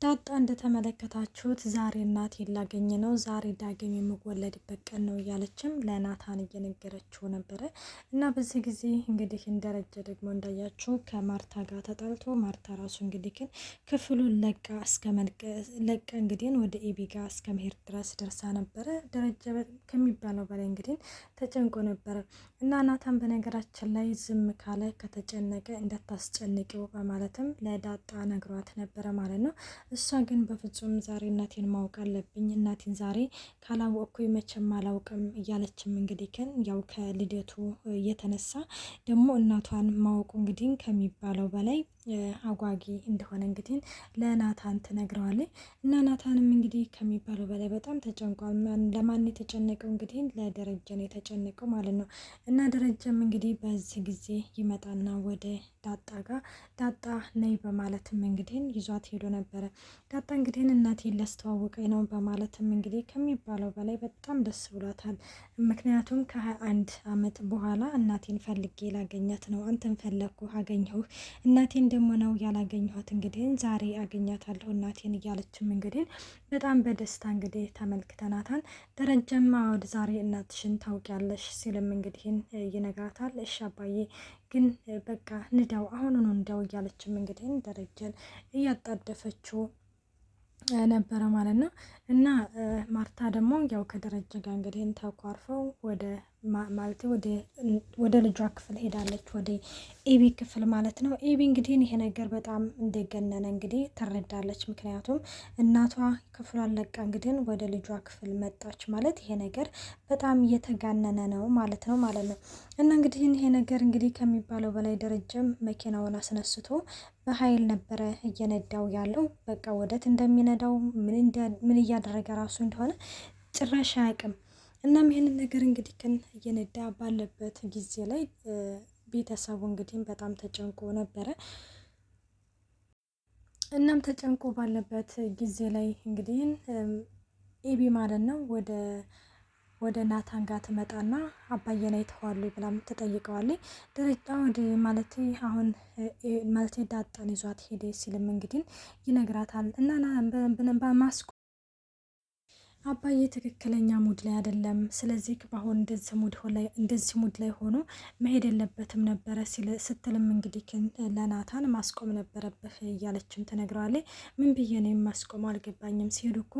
ዳጣ እንደተመለከታችሁት ዛሬ እናቴን ላገኝ ነው፣ ዛሬ ዳግም የምወለድበት ቀን ነው እያለችም ለናታን እየነገረችው ነበረ። እና በዚህ ጊዜ እንግዲህ እንደረጀ ደግሞ እንዳያችሁ ከማርታ ጋር ተጣልቶ ማርታ ራሱ እንግዲህ ግን ክፍሉን ለቃ እንግዲህ ወደ ኤቢ ጋር እስከ መሄድ ድረስ ደርሳ ነበረ። ደረጀ ከሚባለው በላይ እንግዲህ ተጨንቆ ነበረ። እና ናታን በነገራችን ላይ ዝም ካለ ከተጨነቀ እንዳታስጨንቂው በማለትም ለዳጣ ነግሯት ነበረ ማለት ነው። እሷ ግን በፍጹም ዛሬ እናቴን ማወቅ አለብኝ፣ እናቴን ዛሬ ካላወቅኩኝ መቼም አላውቅም እያለችም እንግዲህ ግን ያው ከልደቱ የተነሳ ደግሞ እናቷን ማወቁ እንግዲህ ከሚባለው በላይ አጓጊ እንደሆነ እንግዲህ ለናታን ትነግረዋለች። እና ናታንም እንግዲህ ከሚባለው በላይ በጣም ተጨንቋል። ለማን የተጨነቀው እንግዲህ ለደረጀ ነው የተጨነቀው ማለት ነው። እና ደረጀም እንግዲህ በዚህ ጊዜ ይመጣና ወደ ዳጣ ጋር ዳጣ ነይ በማለትም እንግዲህ ይዟት ሄዶ ነበረ። ዳጣ እንግዲህ እናቴን ሊያስተዋውቀኝ ነው በማለትም እንግዲህ ከሚባለው በላይ በጣም ደስ ብሏታል። ምክንያቱም ከ21 ዓመት በኋላ እናቴን ፈልጌ ላገኛት ነው፣ አንተን ፈለግኩ አገኘሁ፣ እናቴን ደግሞ ነው ያላገኘኋት፣ እንግዲህ ዛሬ አገኛታለሁ እናቴን እያለችም እንግዲህ በጣም በደስታ እንግዲህ ተመልክተናታል። ደረጀማ ወደ ዛሬ እናትሽን ታውቂያለሽ ሲልም እንግዲህ ይነግራታል። እሺ አባዬ ግን በቃ ንዳው አሁኑኑ እንዳው እያለችም እንግዲህ ደረጀን እያጣደፈችው ነበረ ማለት ነው። እና ማርታ ደግሞ ያው ከደረጀ ጋር እንግዲህ ተኳርፈው ወደ ልጇ ክፍል ሄዳለች፣ ወደ ኤቢ ክፍል ማለት ነው። ኤቢ እንግዲህ ይሄ ነገር በጣም እንደገነነ እንግዲህ ትረዳለች። ምክንያቱም እናቷ ክፍሏን ለቃ እንግዲህ ወደ ልጇ ክፍል መጣች ማለት ይሄ ነገር በጣም እየተጋነነ ነው ማለት ነው። እና እንግዲህ ይሄ ነገር እንግዲህ ከሚባለው በላይ ደረጀም መኪናውን አስነስቶ በኃይል ነበረ እየነዳው ያለው። በቃ ወደት እንደሚነዳው ምን እያደረገ ራሱ እንደሆነ ጭራሽ አያውቅም። እናም ይሄንን ነገር እንግዲህ ግን እየነዳ ባለበት ጊዜ ላይ ቤተሰቡ እንግዲህ በጣም ተጨንቆ ነበረ። እናም ተጨንቆ ባለበት ጊዜ ላይ እንግዲህ ኤቢ ማለት ነው ወደ ናታን ጋር ትመጣና አባዬን አይተዋሉ ብላም ትጠይቀዋለች። ደረጃ ወደ አሁን ዳጣን ይዟት ሄደ ሲልም እንግዲህ ይነግራታል። እና አባዬ ትክክለኛ ሙድ ላይ አይደለም፣ ስለዚህ በአሁን እንደዚህ ሙድ ላይ ሆኖ መሄድ የለበትም ነበረ ስትልም እንግዲህ ለናታን ማስቆም ነበረብህ እያለችም ትነግረዋለች። ምን ብዬ ነው የማስቆመው አልገባኝም፣ ሲሄዱ እኮ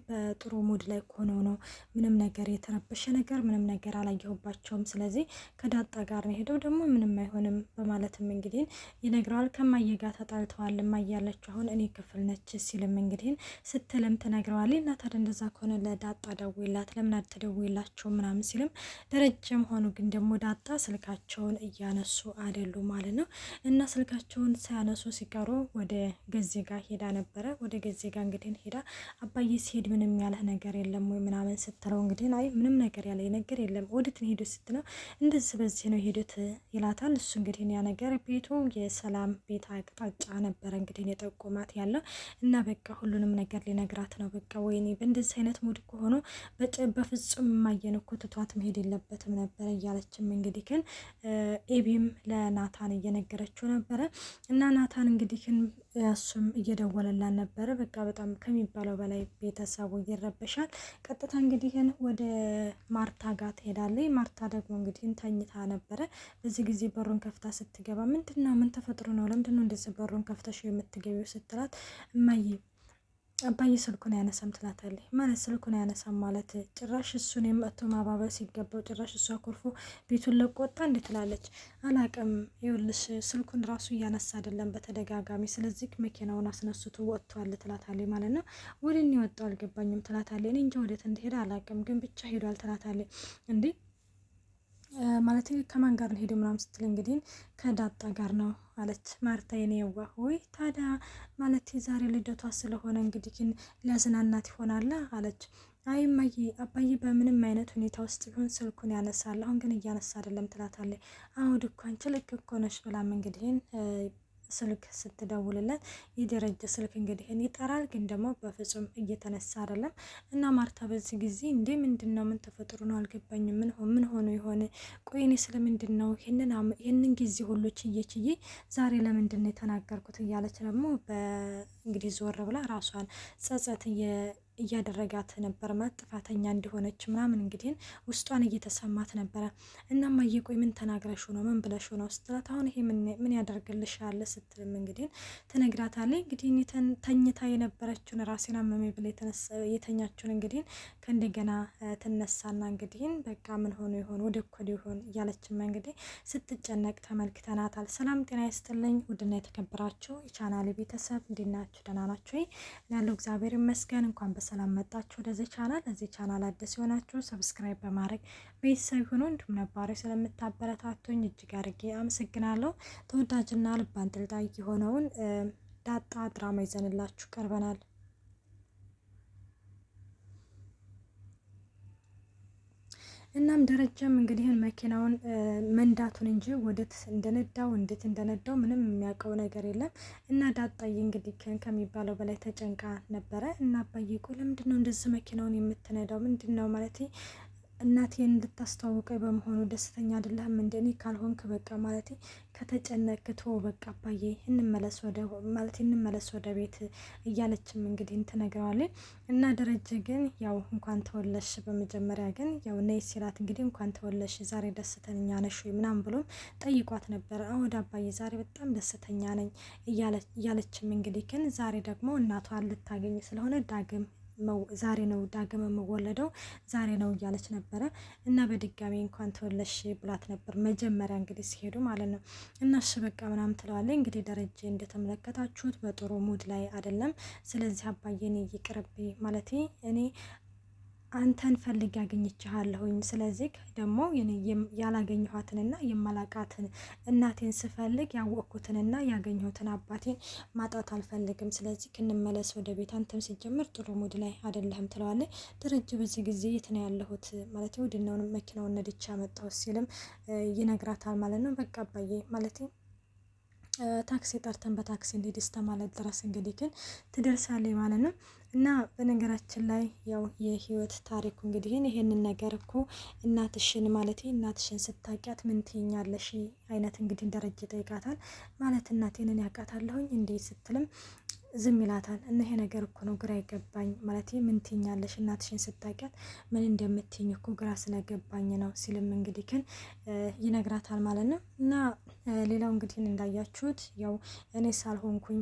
በጥሩ ሙድ ላይ ሆነው ነው፣ ምንም ነገር የተረበሸ ነገር ምንም ነገር አላየሁባቸውም፣ ስለዚህ ከዳጣ ጋር ነው ሄደው ደግሞ ምንም አይሆንም በማለትም እንግዲህ ይነግረዋል። ከማየ ጋር ተጣልተዋል፣ እማየ ያለችው አሁን እኔ ክፍል ነች ሲልም እንግዲህ ስትልም ትነግረዋለች። ታዲያ እንደዛ ከሆነ ለዳጣ ደውይላት፣ ለምን አትደውይላቸው ምናምን ሲልም ደረጀም ሆኑ ግን ደግሞ ዳጣ ስልካቸውን እያነሱ አይደሉ ማለት ነው። እና ስልካቸውን ሳያነሱ ሲቀሩ ወደ ገዜ ጋር ሄዳ ነበረ። ወደ ገዜ ጋር እንግዲህ ሄዳ አባዬ ሲሄድ ምንም ያለህ ነገር የለም ወይ ምናምን ስትለው እንግዲህ አይ ምንም ነገር ያለ ነገር የለም፣ ወዴት ነው ሄዱት ስትለው እንደዚህ በዚህ ነው ሄዱት ይላታል። እሱ እንግዲህ ያ ነገር ቤቱ የሰላም ቤት አቅጣጫ ነበረ እንግዲህ የጠቆማት ያለው እና በቃ ሁሉንም ነገር ሊነግራት ነው። በቃ ወይኔ በእንደዚህ አይነት ሙድ ከሆኑ በፍጹም ማየን እኮ ትቷት መሄድ የለበትም ነበረ እያለችም እንግዲህ ግን ኤቢም ለናታን እየነገረችው ነበረ። እና ናታን እንግዲህ እሱም እየደወለላን ነበረ። በቃ በጣም ከሚባለው በላይ ቤተሰቡ ይረበሻል። ቀጥታ እንግዲህ ወደ ማርታ ጋር ትሄዳለች። ማርታ ደግሞ እንግዲህ ተኝታ ነበረ። በዚህ ጊዜ በሩን ከፍታ ስትገባ ምንድነው ምን ተፈጥሮ ነው ለምንድነው እንደዚህ በሩን ከፍተሽ የምትገቢው ስትላት እማዬ አባዬ ስልኩን አያነሳም ትላታለች። ማለት ስልኩን አያነሳም ማለት ጭራሽ እሱን የመጥቶ ማባበል ሲገባው ጭራሽ እሷ ኮርፎ ቤቱን ለቆ ወጣ እንዴ ትላለች። አላቅም ይኸውልሽ ስልኩን ራሱ እያነሳ አይደለም በተደጋጋሚ፣ ስለዚህ መኪናውን አስነስቶ ወጥቷል ትላታለች ማለት ነው። ወደኔ ወጣው አልገባኝም ትላታለች። እኔ እንጃ ወዴት እንደሄደ አላቅም ግን ብቻ ሄዷል ትላታለች። እንዴ ማለት ከማን ጋር ነው ሄዶ ምናምን ስትል እንግዲህ ከዳጣ ጋር ነው አለች ማርታ። የኔ የዋህ ወይ ታዲያ ማለት ዛሬ ልደቷ ስለሆነ እንግዲህ ግን ሊያዝናናት ይሆናል አለች። አይ እማዬ አባዬ በምንም አይነት ሁኔታ ውስጥ ቢሆን ስልኩን ያነሳል፣ አሁን ግን እያነሳ አይደለም ትላታለች። አሁን እኮ አንቺ ልክ እኮ ነሽ ብላም እንግዲህ ስልክ ስትደውልለት የደረጀ ስልክ እንግዲህ ይጠራል፣ ግን ደግሞ በፍጹም እየተነሳ አይደለም። እና ማርታ በዚህ ጊዜ እንዴ ምንድነው ምን ተፈጥሮ ነው አልገባኝም፣ ምን ሆኖ የሆነ ቆይኔ ስለምንድነው ይህንን ጊዜ ሁሉ ችዬ ዛሬ ለምንድነው የተናገርኩት እያለች ደግሞ እንግዲህ ዞር ብላ ራሷን ጸጸት እያደረጋት ነበር ማለት ጥፋተኛ እንዲሆነች ምናምን እንግዲህ ውስጧን እየተሰማት ነበረ። እና እማዬ ቆይ ምን ተናግረሽ ነው ምን ብለሽ ነው ስትላት አሁን ይሄ ምን ያደርግልሻል ስትልም እንግዲህ ትነግራታለች። እንግዲህ ተኝታ የነበረችውን ራሴን አመመኝ ብላ የተኛችውን እንግዲህ ከእንደገና ትነሳና እንግዲህ በቃ ምን ሆኖ ይሆን ወደ ኮድ ይሆን እያለችም እንግዲህ ስትጨነቅ ተመልክተናታል። ሰላም ጤና ይስጥልኝ ውድና የተከበራችሁ የቻናሌ ቤተሰብ እንዴት ናችሁ? ደህና ናችሁ? ያለው እግዚአብሔር ይመስገን። እንኳን በሰላም መጣችሁ ወደዚህ ቻናል። እዚህ ቻናል አዲስ የሆናችሁ ሰብስክራይብ በማድረግ ቤተሰብ ሆኖ እንዲሁም ነባሮች ስለምታበረታቱኝ እጅግ አድርጌ አመሰግናለሁ። ተወዳጅና ልብ አንጠልጣይ የሆነውን ዳጣ ድራማ ይዘንላችሁ ቀርበናል። እናም ደረጃም እንግዲህ መኪናውን መንዳቱን እንጂ ወደት እንደነዳው እንዴት እንደነዳው ምንም የሚያውቀው ነገር የለም። እና ዳጣዬ እንግዲህ ከሚባለው በላይ ተጨንቃ ነበረ። እና አባዬ ቆይ ለምንድን ነው እንደዚህ መኪናውን የምትነዳው? ምንድን ነው ማለት እናቴን እንድታስተዋውቀኝ በመሆኑ ደስተኛ አይደለህም? እንደኔ ካልሆንክ በቃ ማለት ከተጨነቅቶ በቃ አባዬ እንመለስ ወደ ቤት እያለችም እንግዲህ ትነግረዋለች። እና ደረጀ ግን ያው እንኳን ተወለሽ በመጀመሪያ ግን ያው ነይ ሲላት እንግዲህ እንኳን ተወለሽ ዛሬ ደስተኛ ነሽ ወይ ምናምን ብሎም ጠይቋት ነበር። አወደ አባዬ ዛሬ በጣም ደስተኛ ነኝ እያለችም እንግዲህ ግን ዛሬ ደግሞ እናቷን ልታገኝ ስለሆነ ዛሬ ነው ዳግም የምወለደው ዛሬ ነው እያለች ነበረ። እና በድጋሚ እንኳን ተወለሽ ብላት ነበር መጀመሪያ እንግዲህ ሲሄዱ ማለት ነው። እና እሺ በቃ ምናምን ትለዋለች። እንግዲህ ደረጀ እንደተመለከታችሁት በጥሩ ሙድ ላይ አይደለም። ስለዚህ አባዬ እኔ ይቅርብኝ ማለት እኔ አንተን ፈልግ ያገኘችሃለሁኝ። ስለዚህ ደግሞ ያላገኘኋትንና የማላቃትን እናቴን ስፈልግ ያወቅኩትንና ያገኘሁትን አባቴን ማጣት አልፈልግም። ስለዚህ እንመለስ ወደ ቤት፣ አንተም ሲጀምር ጥሩ ሙድ ላይ አይደለህም ትለዋለች። ደረጀ በዚህ ጊዜ የት ነው ያለሁት ማለት ወድናውን መኪናውን ነድቻ መጣሁ ሲልም ይነግራታል ማለት ነው። በቃ አባዬ ማለት ታክሲ ጠርተን በታክሲ እንሂድ እስከ ማለት ድረስ እንግዲህ ግን ትደርሳለች ማለት ነው። እና በነገራችን ላይ ያው የህይወት ታሪኩ እንግዲህ ይሄንን ነገር እኮ እናትሽን ስታቂያት ምን ትይኛለሽ አይነት እንግዲህ ደረጀ ጠይቃታል። ማለት እናቴንን ያውቃታለሁኝ እንዴ ስትልም ዝም ይላታል። እና ይሄ ነገር እኮ ነው ግራ ይገባኝ ማለት ምን ትይኛለሽ እናትሽን ስታቂያት ምን እንደምትይኝ እኮ ግራ ስለገባኝ ነው ሲልም እንግዲህ ግን ይነግራታል ማለት ነው። እና ሌላው እንግዲህ እንዳያችሁት ያው እኔ ሳልሆንኩኝ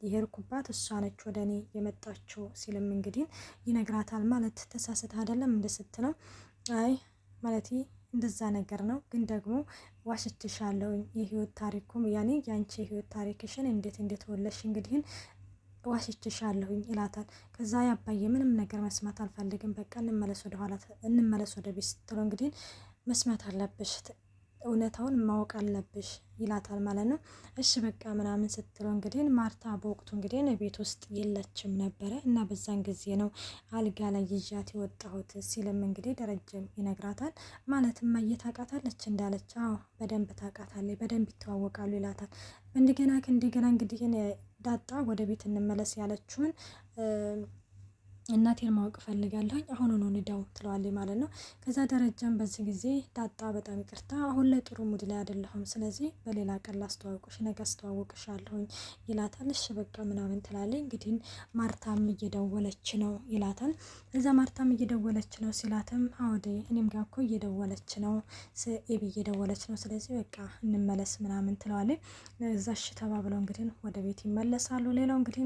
የሄድኩባት እሷ ነች ወደ እኔ የመጣችው ሲልም እንግዲህ ይነግራታል። ማለት ተሳስተ አይደለም እንደስትለው አይ ማለት እንደዛ ነገር ነው ግን ደግሞ ዋሽችሻለሁኝ የህይወት ታሪኩም ያኔ ያንቺ የህይወት ታሪክሽን እንዴት ወለሽ እንግዲህ ዋሽችሻለሁኝ ይላታል። ከዛ ያባዬ ምንም ነገር መስማት አልፈልግም በቃ እንመለስ ወደ ቤት ስትለው እንግዲህ መስማት አለብሽ እውነታውን ማወቅ አለብሽ ይላታል ማለት ነው። እሺ በቃ ምናምን ስትለው እንግዲህ ማርታ በወቅቱ እንግዲህ ቤት ውስጥ የለችም ነበረ እና በዛን ጊዜ ነው አልጋ ላይ ይዣት የወጣሁት ሲልም እንግዲህ ደረጀም ይነግራታል። ማለትም ታውቃታለች እንዳለች አዎ በደንብ ታውቃታለች በደንብ ይተዋወቃሉ ይላታል። እንደገና እንግዲህ ዳጣ ወደ ቤት እንመለስ ያለችውን እናቴን ማወቅ ፈልጋለሁኝ አሁኑኑ ንዳው ትለዋለች ማለት ነው። ከዛ ደረጃም በዚህ ጊዜ ዳጣ በጣም ይቅርታ አሁን ላይ ጥሩ ሙድ ላይ አይደለሁም፣ ስለዚህ በሌላ ቀን ላስተዋውቅሽ ነገ አስተዋውቅሻለሁኝ ይላታል። እሺ በቃ ምናምን ትላለች። እንግዲህ ማርታም እየደወለች ነው ይላታል። እዛ ማርታም እየደወለች ነው ሲላትም አውዴ እኔም ጋር እኮ እየደወለች ነው ኤቢ እየደወለች ነው ስለዚህ በቃ እንመለስ ምናምን ትለዋለች። እዛ እሺ ተባብለው እንግዲህ ወደ ቤት ይመለሳሉ። ሌላው እንግዲህ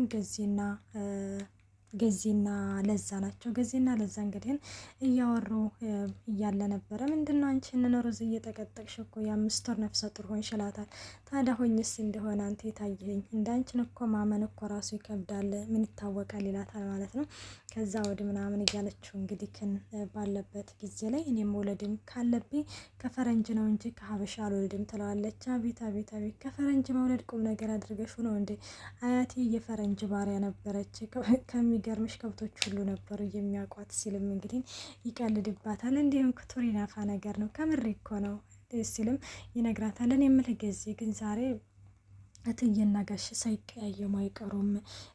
ገዚና ለዛ ናቸው። ገዚና ለዛ እንግዲህ እያወሩ እያለ ነበረ። ምንድነው አንቺ ሩዝ እየጠቀጠቅሽ እኮ የ5 ወር ነፍሰ ጡር ሆንሽ ይላታል። ታዲያ ሆኝስ እንደሆነ አንተ የታየኝ እንዳንቺን እኮ ማመን እኮ ራሱ ይከብዳል ምን ይታወቃል ይላታል ማለት ነው። ከዛ ወደ ምናምን እያለችው እንግዲህ ባለበት ጊዜ ላይ እኔም መውለድም ካለብኝ ከፈረንጅ ነው እንጂ ከሀበሻ አልወልድም ትለዋለች። አቤት አቤት አቤት ከፈረንጅ መውለድ ቁም ነገር አድርገሽ ነው እንዴ? አያቴ የፈረንጅ ባሪያ ነበረች ከሚገርምሽ ከብቶች ሁሉ ነበሩ የሚያውቋት ሲልም እንግዲህ ይቀልድባታል። እንዲሁም ክቱር ይናፋ ነገር ነው ከምሬ እኮ ነው ሲልም ይነግራታል። እኔ የምልህ ገዜ ግን ዛሬ እትዬና ጋሽ ሳይቀያየሙ አይቀሩም።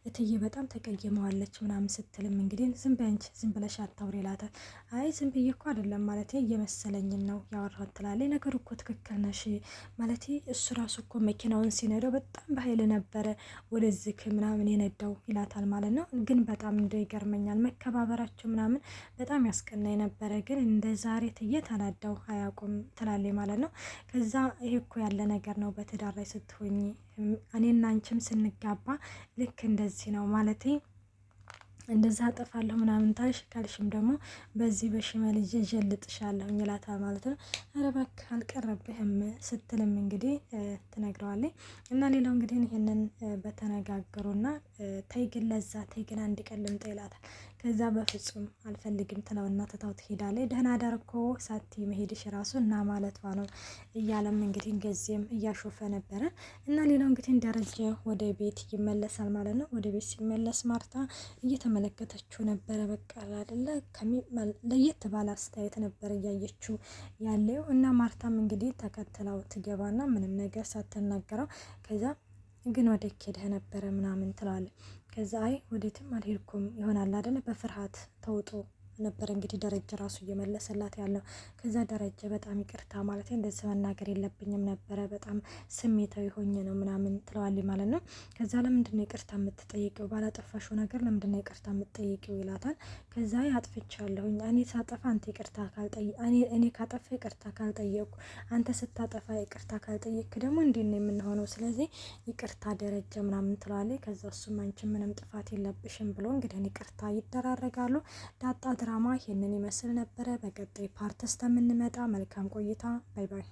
እትዬ በጣም ተቀይመዋለች ምናምን ስትልም እንግዲህ ዝም በይ አንቺ ዝም ብለሽ አታውሪ ይላታል። አይ ዝም ብዬ እኮ አይደለም ማለት እየመሰለኝን ነው ያወራሁት ትላለች። ነገሩ እኮ ትክክል ነሽ ማለት እሱ ራሱ እኮ መኪናውን ሲነዳው በጣም በኃይል ነበረ ወደዚህ ምናምን የነዳው ይላታል ማለት ነው። ግን በጣም እንደ ይገርመኛል መከባበራቸው ምናምን በጣም ያስቀናኝ ነበረ። ግን እንደ ዛሬ እትዬ ተናዳው አያውቁም ትላለች ማለት ነው። ከዛ ይሄ እኮ ያለ ነገር ነው በትዳር ላይ ስትሆኝ እኔና አንቺም ስንጋባ ልክ እንደዚህ ነው ማለት እንደዛ አጠፋለሁ ምናምን ታልሽ ካልሽም ደግሞ በዚህ በሽመል ጀልጥሻለሁ ይላታል ማለት ነው። ኧረ እባክህ አልቀረብህም ስትልም እንግዲህ ትነግረዋለች። እና ሌላው እንግዲህ ይሄንን በተነጋገሩና ተይ ግን ለዛ ተይ ግን አንድ ቀን ልምጣ ይላታል። ከዛ በፍጹም አልፈልግም ትለውና ትታው ትሄዳለች። ደህና ዳር እኮ ሳቲ መሄድሽ ራሱ እና ማለቷ ነው እያለም እንግዲህ ገዜም እያሾፈ ነበረ። እና ሌላው እንግዲህ ደረጀ ወደ ቤት ይመለሳል ማለት ነው። ወደ ቤት ሲመለስ ማርታ እየተመለከተችው ነበረ። በቃ አይደለ ለየት ባለ አስተያየት ነበር እያየችው ያለው። እና ማርታም እንግዲህ ተከትለው ትገባና ምንም ነገር ሳትናገረው ከዛ ግን ወደ ኬድህ ነበረ ምናምን ትላለች። ከዛ አይ ወዴትም አልሄድኩም ይሆናል አይደለ በፍርሃት ተውጦ ነበር እንግዲህ ደረጀ ራሱ እየመለሰላት ያለው። ከዛ ደረጀ በጣም ይቅርታ ማለት እንደዚህ መናገር የለብኝም ነበረ በጣም ስሜታዊ ሆኜ ነው ምናምን ትለዋለች ማለት ነው። ከዛ ለምንድነው ይቅርታ የምትጠይቂው ባላጠፋሽው ነገር ለምንድነው ይቅርታ የምትጠይቂው ይላታል። ከዛ አጥፍቻለሁኝ እኔ ሳጠፋ አንተ ይቅርታ እኔ ካጠፋ ይቅርታ ካልጠየቁ አንተ ስታጠፋ ይቅርታ ካልጠየቅ ደግሞ እንዴት ነው የምንሆነው? ስለዚህ ይቅርታ ደረጀ ምናምን ትለዋለች። ከዛ እሱም አንቺ ምንም ጥፋት የለብሽም ብሎ እንግዲህ ይቅርታ ይደራረጋሉ። ዳጣ ድራማ ይሄንን ይመስል ነበረ። በቀጣይ ፓርት እስከምንመጣ መልካም ቆይታ። ባይ ባይ።